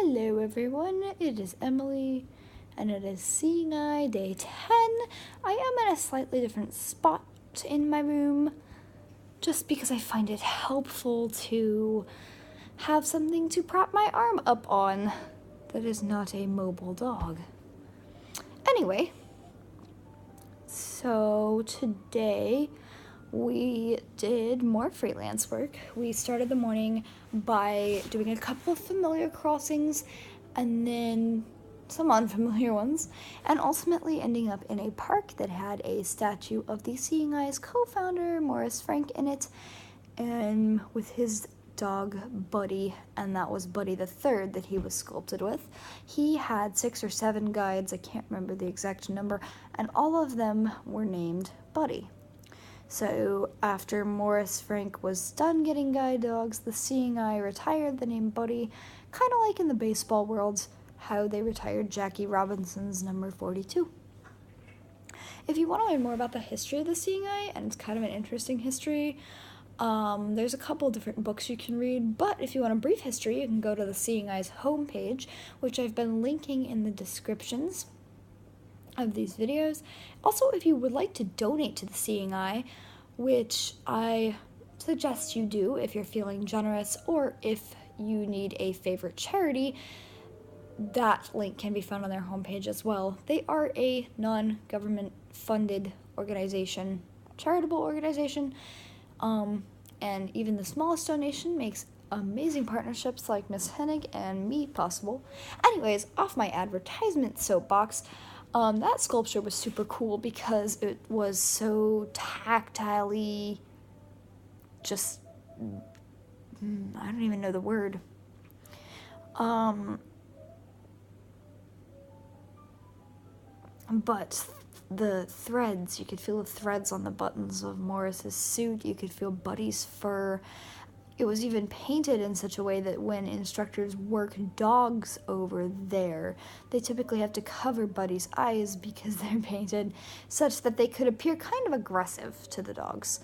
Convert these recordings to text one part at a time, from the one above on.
Hello everyone, it is Emily, and it is Seeing Eye Day 10. I am in a slightly different spot in my room, just because I find it helpful to have something to prop my arm up on that is not a mobile dog. Anyway, so today we did more freelance work. We started the morning by doing a couple of familiar crossings and then some unfamiliar ones, and ultimately ending up in a park that had a statue of the Seeing Eyes co-founder, Morris Frank, in it, and with his dog Buddy, and that was Buddy the Third that he was sculpted with. He had 6 or 7 guides, I can't remember the exact number, and all of them were named Buddy. So after Morris Frank was done getting guide dogs, the Seeing Eye retired the name Buddy, kind of like in the baseball world, how they retired Jackie Robinson's number 42. If you want to learn more about the history of the Seeing Eye, and it's kind of an interesting history, there's a couple different books you can read, but if you want a brief history, you can go to the Seeing Eye's homepage, which I've been linking in the descriptions of these videos. Also, if you would like to donate to the Seeing Eye, which I suggest you do if you're feeling generous, or if you need a favorite charity, that link can be found on their homepage as well. They are a non-government funded organization, charitable organization, and even the smallest donation makes amazing partnerships like Miss Hennig and me possible. Anyways, off my advertisement soapbox, that sculpture was super cool because it was so tactilely, just, I don't even know the word. But the threads, you could feel the threads on the buttons of Morris's suit, you could feel Buddy's fur. It was even painted in such a way that when instructors work dogs over there, they typically have to cover Buddy's eyes because they're painted such that they could appear kind of aggressive to the dogs.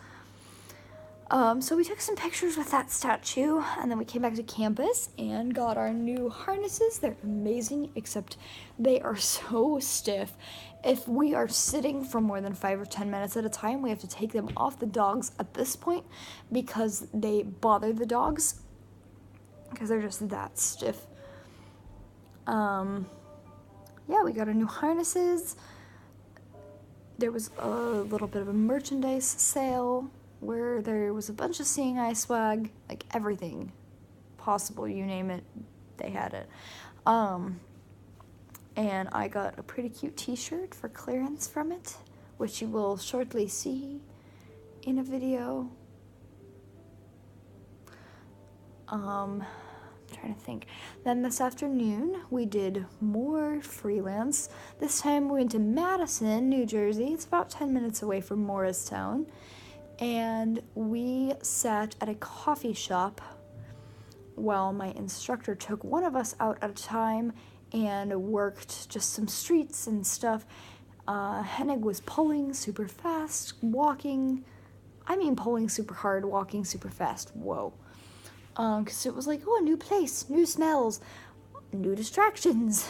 So we took some pictures with that statue, and then we came back to campus and got our new harnesses. They're amazing, except they are so stiff. If we are sitting for more than 5 or 10 minutes at a time, we have to take them off the dogs at this point because they bother the dogs, because they're just that stiff. Yeah, we got our new harnesses. There was a little bit of a merchandise sale where there was a bunch of Seeing Eye swag, like everything possible, you name it, they had it. And I got a pretty cute t-shirt for clearance from it, which you will shortly see in a video. I'm trying to think. Then this afternoon, we did more freelance. This time we went to Madison, New Jersey. It's about 10 minutes away from Morristown. And we sat at a coffee shop while my instructor took one of us out at a time and worked just some streets and stuff. Hennig was pulling super fast, pulling super hard, walking super fast. Whoa. Because it was like, oh, a new place, new smells, new distractions.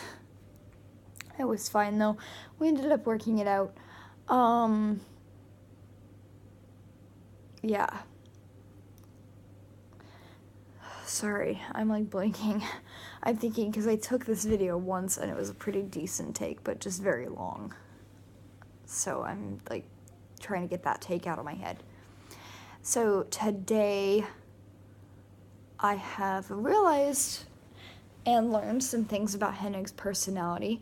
It was fine though. We ended up working it out. Yeah. Sorry, I'm like blanking. I'm thinking because I took this video once and it was a pretty decent take, but just very long. So I'm like trying to get that take out of my head. So today I have realized and learned some things about Hennig's personality.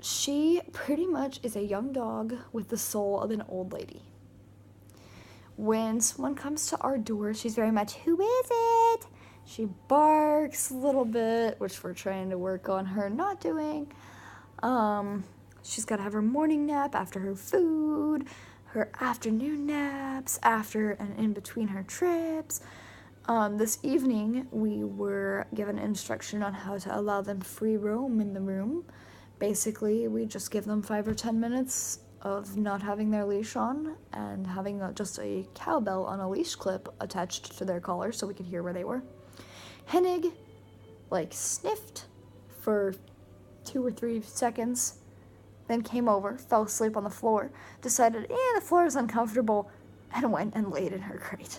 She pretty much is a young dog with the soul of an old lady. When someone comes to our door, she's very much, "Who is it?" She barks a little bit, which we're trying to work on her not doing. She's got to have her morning nap after her food, her afternoon naps after and in between her trips. This evening, we were given instruction on how to allow them free roam in the room. Basically, we just give them 5 or 10 minutes of not having their leash on and having just a cowbell on a leash clip attached to their collar so we could hear where they were. Hennig, sniffed, for 2 or 3 seconds, then came over, fell asleep on the floor, decided, the floor is uncomfortable, and went and laid in her crate.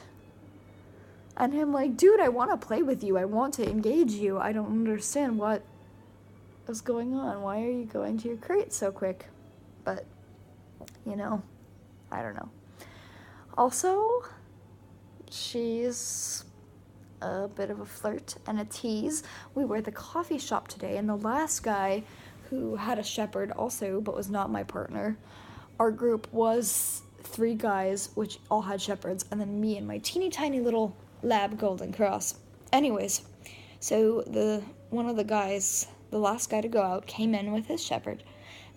And I'm like, dude, I want to play with you. I want to engage you. I don't understand what is going on. Why are you going to your crate so quick? But, I don't know. Also, she's a bit of a flirt and a tease. We were at the coffee shop today, and the last guy who had a shepherd also, but was not my partner, our group was 3 guys, which all had shepherds, and then me and my teeny tiny little lab golden cross. Anyways, so one of the guys, the last guy to go out, came in with his shepherd,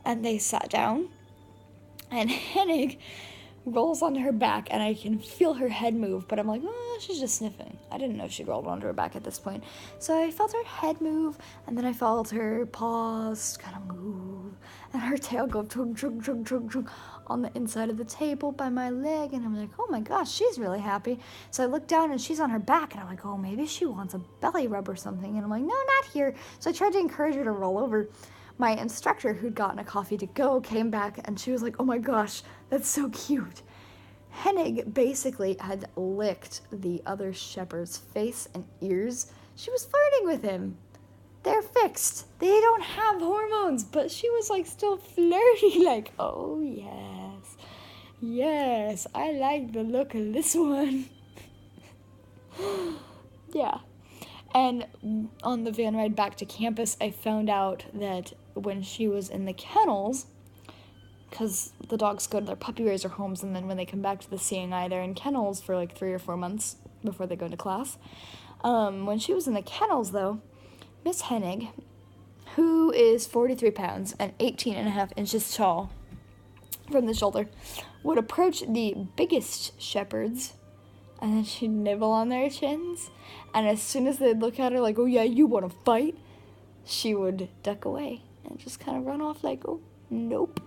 and they sat down, and Hennig rolls onto her back, and I can feel her head move, but I'm like, she's just sniffing. I didn't know she rolled onto her back at this point. So I felt her head move, and then I felt her paws kind of move, and her tail go chug, chug, chug, chug, chug on the inside of the table by my leg, and I'm like, oh my gosh, she's really happy. So I look down, and she's on her back, and I'm like, oh, maybe she wants a belly rub or something, and I'm like, no, not here. So I tried to encourage her to roll over. My instructor, who'd gotten a coffee to go, came back, and she was like, oh my gosh, that's so cute. Hennig basically had licked the other shepherd's face and ears. She was flirting with him. They're fixed. They don't have hormones, but she was like still flirty, like, oh yes, yes, I like the look of this one. Yeah. And on the van ride back to campus, I found out that when she was in the kennels, because the dogs go to their puppy raiser homes, and then when they come back to the CNI, they're in kennels for like 3 or 4 months before they go to class. When she was in the kennels, though, Miss Hennig, who is 43 pounds and 18.5 inches tall from the shoulder, would approach the biggest shepherds, and then she'd nibble on their chins, and as soon as they'd look at her like, oh yeah, you want to fight, she would duck away and just kind of run off like, oh, nope.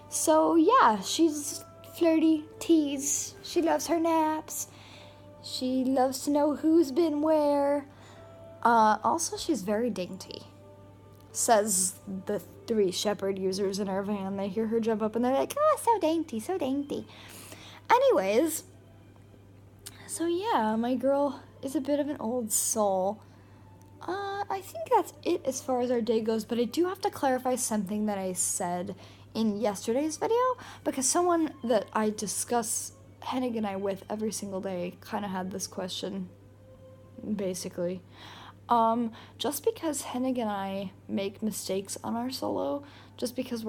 So yeah, she's flirty, tease, she loves her naps, she loves to know who's been where. Also, she's very dainty, says the 3 shepherd users in our van. They hear her jump up and they're like, oh, so dainty, so dainty. Anyways, so yeah, my girl is a bit of an old soul. I think that's it as far as our day goes, but I do have to clarify something that I said in yesterday's video, because someone that I discuss Hennig and I with every single day kind of had this question, basically. Just because Hennig and I make mistakes on our solo, just because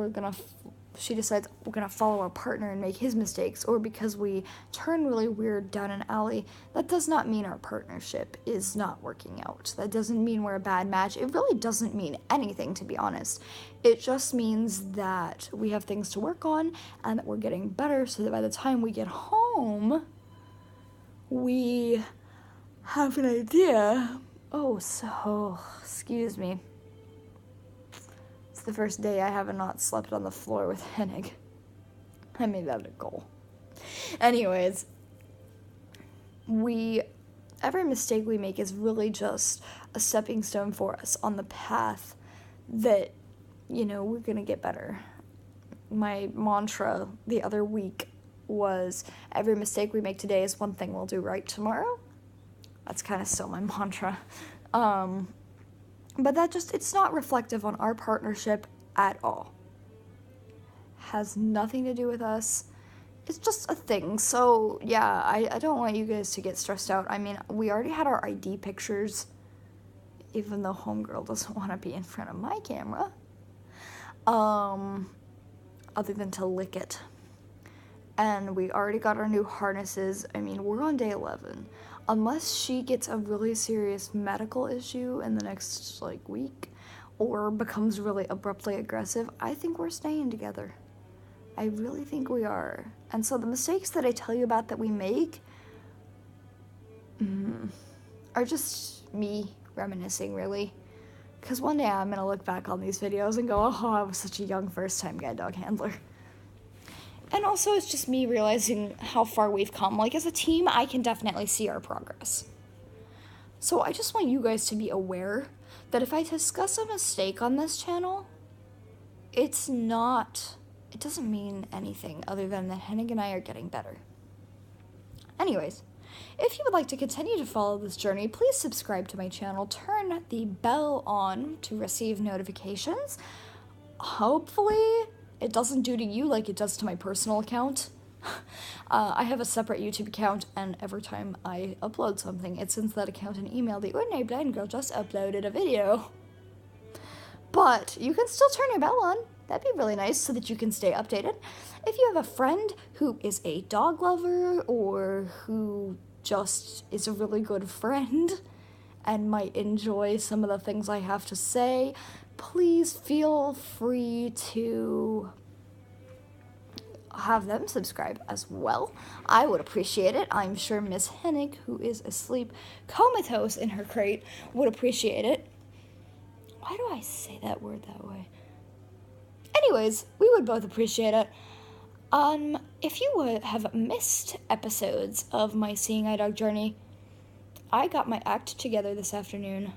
she decides we're gonna follow our partner and make his mistakes, or because we turn really weird down an alley, that does not mean our partnership is not working out. That doesn't mean we're a bad match. It really doesn't mean anything, to be honest. It just means that we have things to work on and that we're getting better, so that by the time we get home, we have an idea. Excuse me. It's the first day I have not slept on the floor with Hennig. I made that a goal. Anyways, every mistake we make is really just a stepping stone for us on the path that, we're gonna get better. My mantra the other week was, every mistake we make today is one thing we'll do right tomorrow. That's kind of still my mantra. But it's not reflective on our partnership at all. Has nothing to do with us. It's just a thing. So, yeah, I don't want you guys to get stressed out. I mean, we already had our ID pictures, even though homegirl doesn't want to be in front of my camera. Other than to lick it. And we already got our new harnesses. I mean, we're on day 11. Unless she gets a really serious medical issue in the next, week, or becomes really abruptly aggressive, I think we're staying together. I really think we are. And so the mistakes that I tell you about that we make are just me reminiscing, really. Because one day I'm going to look back on these videos and go, oh, I was such a young first-time guide dog handler. And also, it's just me realizing how far we've come. As a team, I can definitely see our progress. So I just want you guys to be aware that if I discuss a mistake on this channel, it doesn't mean anything other than that Hennig and I are getting better. Anyways, if you would like to continue to follow this journey, please subscribe to my channel, turn the bell on to receive notifications. Hopefully, it doesn't do to you like it does to my personal account. I have a separate YouTube account, and every time I upload something, it sends that account an email. The Ordinary Blind Girl just uploaded a video. But you can still turn your bell on. That'd be really nice so that you can stay updated. If you have a friend who is a dog lover or who just is a really good friend and might enjoy some of the things I have to say, please feel free to have them subscribe as well. I would appreciate it. I'm sure Miss Hennig, who is asleep comatose in her crate, would appreciate it. Why do I say that word that way? Anyways, we would both appreciate it. If you would have missed episodes of my Seeing Eye Dog journey, I got my act together this afternoon,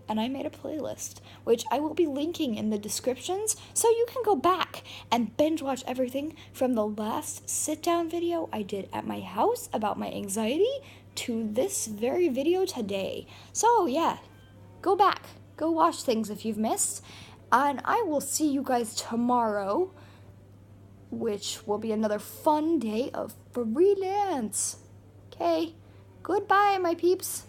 and I made a playlist, which I will be linking in the descriptions, so you can go back and binge watch everything from the last sit-down video I did at my house about my anxiety to this very video today. So yeah, go back, go watch things if you've missed, and I will see you guys tomorrow, which will be another fun day of freelance. Okay, goodbye, my peeps.